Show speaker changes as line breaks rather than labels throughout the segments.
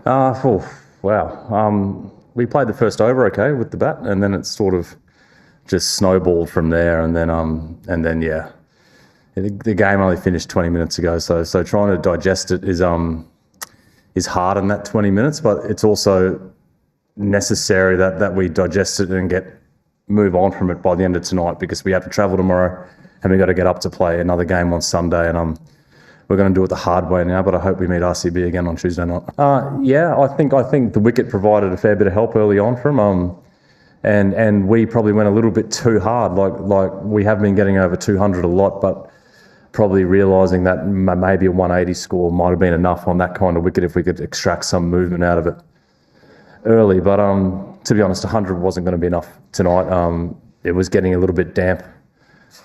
Wow. We played the first over okay with the bat, and then it sort of just snowballed from there. And then yeah, the game only finished 20 minutes ago. So trying to digest it is hard in that 20 minutes, but it's also necessary that we digest it and move on from it by the end of tonight, because we have to travel tomorrow and we got to get up to play another game on Sunday. And we're going to do it the hard way now, but I hope we meet RCB again on Tuesday night. Yeah, I think the wicket provided a fair bit of help early on for him. And we probably went a little bit too hard. Like we have been getting over 200 a lot, but probably realising that maybe a 180 score might have been enough on that kind of wicket if we could extract some movement out of it early. But to be honest, 100 wasn't going to be enough tonight. It was getting a little bit damp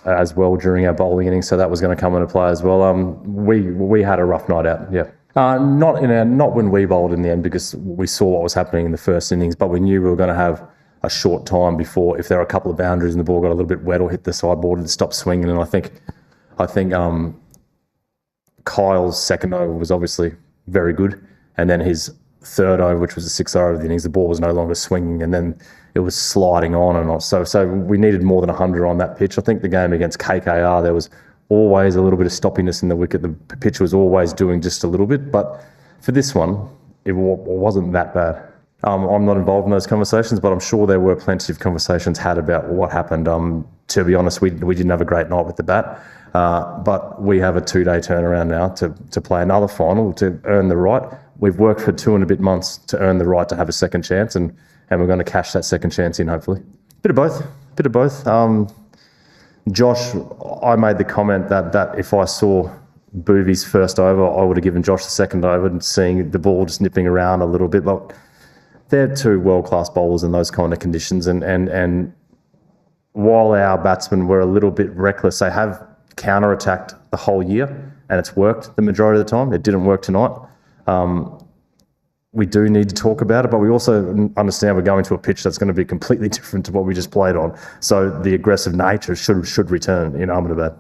as well during our bowling innings, so that was going to come into play as well. We had a rough night out, yeah. Not when we bowled in the end, because we saw what was happening in the first innings, but we knew we were going to have a short time before, if there were a couple of boundaries and the ball got a little bit wet or hit the sideboard, and stop swinging. And I think Kyle's second over was obviously very good, and then his third over, which was the sixth over of the innings, the ball was no longer swinging, and then it was sliding on and on. So we needed more than 100 on that pitch. I think the game against KKR, there was always a little bit of stoppiness in the wicket. The pitch was always doing just a little bit, but for this one, it wasn't that bad. I'm not involved in those conversations, but I'm sure there were plenty of conversations had about what happened. To be honest, we didn't have a great night with the bat, but we have a 2-day turnaround now to play another final, to earn the right. We've worked for 2 and a bit months to earn the right to have a second chance, and we're going to cash that second chance in, hopefully. Bit of both. Josh, I made the comment that if I saw Boovy's first over, I would have given Josh the second over, and seeing the ball just nipping around a little bit. But they're two world-class bowlers in those kind of conditions, and while our batsmen were a little bit reckless, they have counter-attacked the whole year, and it's worked the majority of the time. It didn't work tonight. We do need to talk about it, but we also understand we're going to a pitch that's going to be completely different to what we just played on. So the aggressive nature should return in Ahmedabad.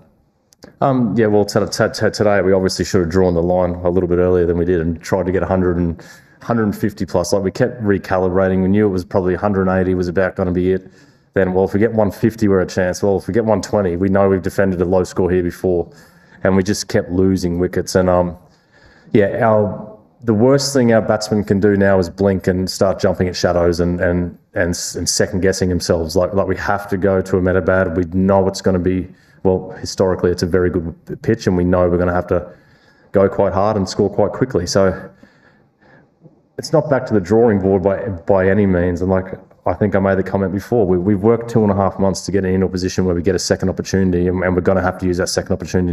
Yeah, well, today we obviously should have drawn the line a little bit earlier than we did and tried to get 100 and 150 plus. Like, we kept recalibrating. We knew it was probably 180 was about going to be it. Then, well, if we get 150, we're a chance. Well, if we get 120, we know we've defended a low score here before, and we just kept losing wickets. And the worst thing our batsmen can do now is blink and start jumping at shadows and second guessing themselves. Like we have to go to Ahmedabad. We know it's going to be, well, historically it's a very good pitch, and we know we're going to have to go quite hard and score quite quickly. So it's not back to the drawing board by any means. And like I think I made the comment before, we've worked 2.5 months to get into a position where we get a second opportunity, and we're going to have to use that second opportunity now.